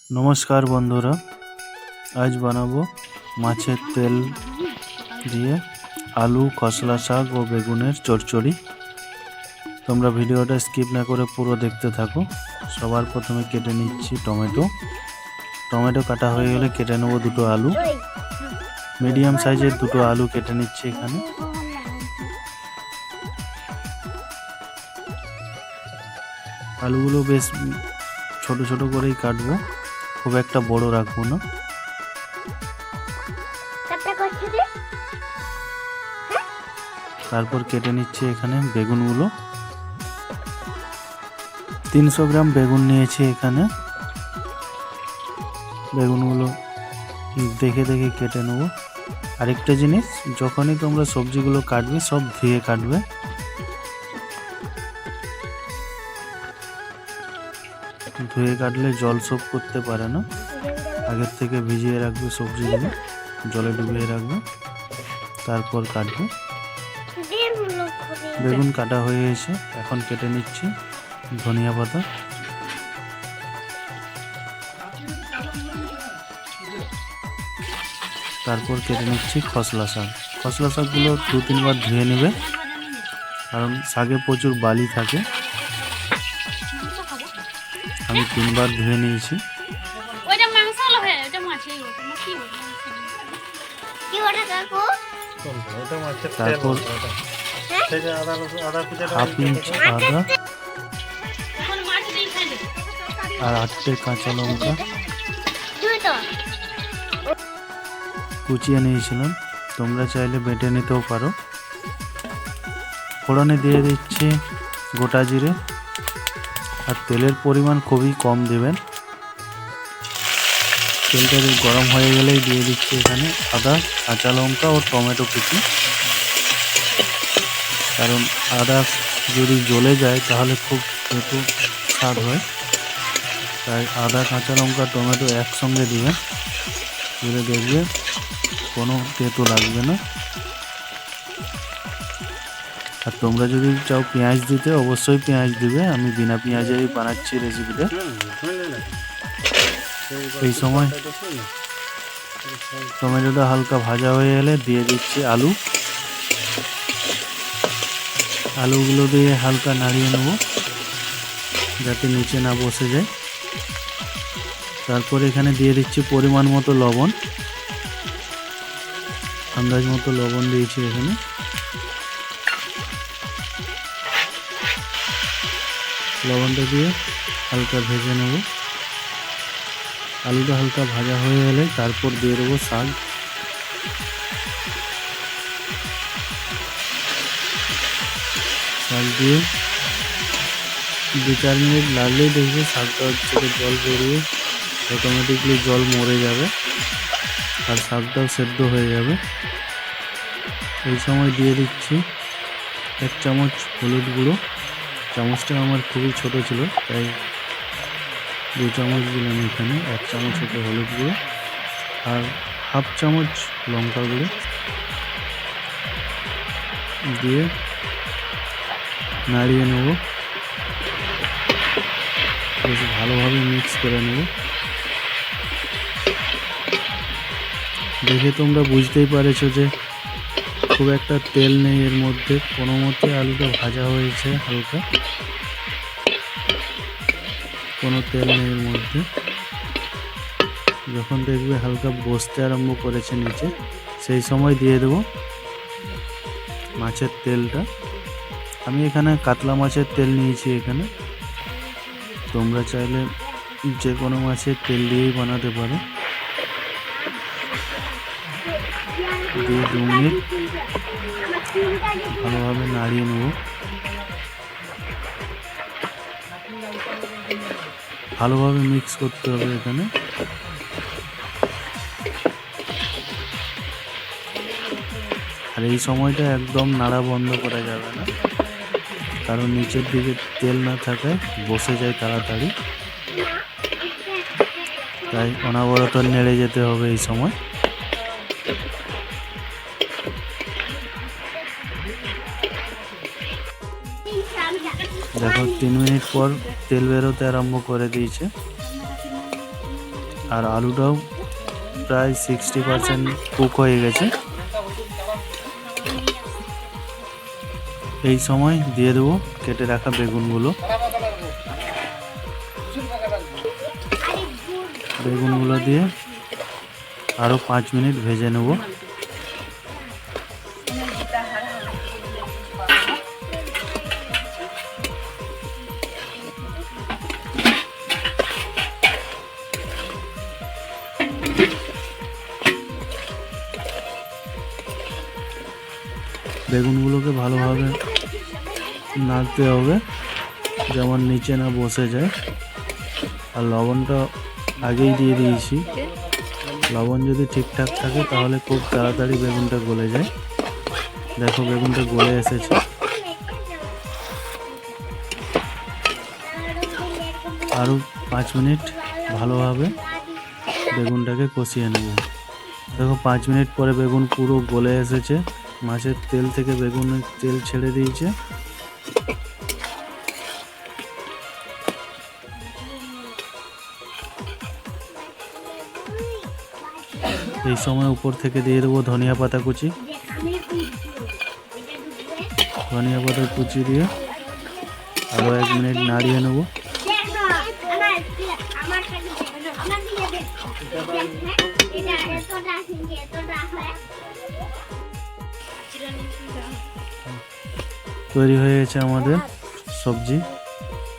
নমস্কার বন্ধুরা, আজ বানাবো মাছের তেল দিয়ে আলু, খসলা শাক ও বেগুনের চচ্চড়ি। তোমরা ভিডিওটা স্কিপ না করে পুরো দেখতে থাকো। সবার প্রথমে কেটে নিচ্ছি টমেটো কাটা হয়ে গেলে কেটে নেবো দুটো আলু। মিডিয়াম সাইজের দুটো আলু কেটে নিচ্ছি এখানে। আলুগুলো বেশ ছোট ছোট করেই কাটবো, খুব একটা বড় রাখবো না। তারপর কেটে নিচ্ছি এখানে বেগুনগুলো। 300 গ্রাম বেগুন নিয়েছি এখানে। বেগুনগুলো দেখে দেখে কেটে নেব। আরেকটা জিনিস, যখনই তোমরা সবজিগুলো কাটবে সব ধুয়ে কাটবে। ধুয়ে কাটলে জল শোপ করতে পারে না। আগের থেকে ভিজিয়ে রাখবে সবজিগুলো, জলে ডুবিয়ে রাখবে, তারপর কাটবে। বেগুন কাটা হয়ে গেছে, এখন কেটে নিচ্ছি ধনিয়া পাতা। তারপর কেটে নিচ্ছি খসলা শাক। খসলা শাকগুলো 2-3 বার ধুয়ে নেবে, কারণ শাকে প্রচুর বালি থাকে। আমি 3 বার ধুয়ে নিয়েছি। তারপর হাফ ইঞ্চ আদা আর 8টে কাঁচা লঙ্কা কুচিয়ে নিয়েছিলাম। তোমরা চাইলে বেটে নিতেও পারো। ফোড়নে দিয়ে দিচ্ছি গোটা জিরে, আর তেলের পরিমাণ খুবই কম দেবেন। তেলটা গরম হয়ে গেলেই দিয়ে দিচ্ছি এখানে আদা, কাঁচা লঙ্কা ও টমেটো কুচি। কারণ আদা যদি জ্বলে যায় তাহলে খুব তেতো স্বাদ হয়, তাই আদা, কাঁচা লঙ্কা, টমেটো একসঙ্গে দিবেন। দিলে দেখবে কোনো তেতো লাগবে না। আর তোমরা যদি চাও পেঁয়াজ দিতে, অবশ্যই পেঁয়াজ দিবে। আমি বিনা পেঁয়াজেই বানাচ্ছি রেসিপিটা। এই সময় টমেটোটা হালকা ভাজা হয়ে গেলে দিয়ে দিচ্ছি আলু। আলুগুলো দিয়ে হালকা নাড়িয়ে নেব যাতে নিচে না বসে যায়। তারপর এখানে দিয়ে দিচ্ছি পরিমাণ মতো লবণ। আন্দাজ মতো লবণ দিয়েছি এখানে। লবণটা দিয়ে হালকা ভেজে নেব। আলুটা হালকা ভাজা হয়ে গেলে তারপর দিয়ে দেবো শাক। শাক দিয়ে 2-4 মিনিট লাগলেই দেখবে শাকটা থেকে জল বেরিয়ে অটোমেটিকলি জল মরে যাবে আর শাকটাও সেদ্ধ হয়ে যাবে। এই সময় দিয়ে দিচ্ছি 1 চামচ হলুদ গুঁড়ো। চামচটা আমার খুবই ছোট ছিল, তাই 2 চামচ দিলাম এখানে। 1 চামচ হতে হলুদ গুঁড়ো আর হাফ চামচ লঙ্কা গুঁড়ো দিয়ে নাড়িয়ে নেব। বেশ ভালোভাবে মিক্স করে নেব। দেখে তোমরা বুঝতেই পারছো যে খুব একটা তেল নেই এর মধ্যে। কোনো মতে আলুটা ভাজা হয়েছে হালকা, কোনো তেল নেই এর মধ্যে। যখন দেখবে হালকা বসতে আরম্ভ করেছে নিচে, সেই সময় দিয়ে দেব মাছের তেলটা। আমি এখানে কাতলা মাছের তেল নিয়েছি এখানে। তোমরা চাইলে যে কোনো মাছের তেল দিয়েই বানাতে পারো। দিয়ে 2 মিনিট ভালোভাবে নাড়িয়ে নেব। ভালোভাবে মিক্স করতে হবে এখানে। আর এই সময়টা একদম নাড়া বন্ধ করা যাবে না, কারণ নিচের দিকে তেল না থাকায় বসে যায় তাড়াতাড়ি। তাই অনবরত নেড়ে যেতে হবে এই সময়। দেখো 3 মিনিট পর তেল বেরোতে আরম্ভ করে দিয়েছে। আর আলুটাও প্রায় 60% কুক হয়ে গেছে। এই সময় দিয়ে দেবো কেটে রাখা বেগুনগুলো। বেগুনগুলো দিয়ে আরও 5 মিনিট ভেজে নেব। বেগুনগুলোকে ভালোভাবে নাড়তে হবে যেমন নিচে না বসে যায়। আর লবণটা আগেই দিয়ে দিয়েছি। লবণ যদি ঠিকঠাক থাকে তাহলে খুব তাড়াতাড়ি বেগুনটা গলে যায়। দেখো বেগুনটা গলে এসেছে। আরও 5 মিনিট ভালোভাবে বেগুনটাকে কষিয়ে নেব। দেখো 5 মিনিট পরে বেগুন পুরো গলে এসেছে। মাছের তেল থেকে বেগুনের তেল ছেড়ে দিয়েছে। এই সময় উপর থেকে দিয়ে দেবো ধনিয়া পাতা কুচি। ধনিয়া পাতা কুচি দিয়ে আরও 1 মিনিট নাড়িয়ে নেব। তৈরি হয়ে গেছে আমাদের সবজি।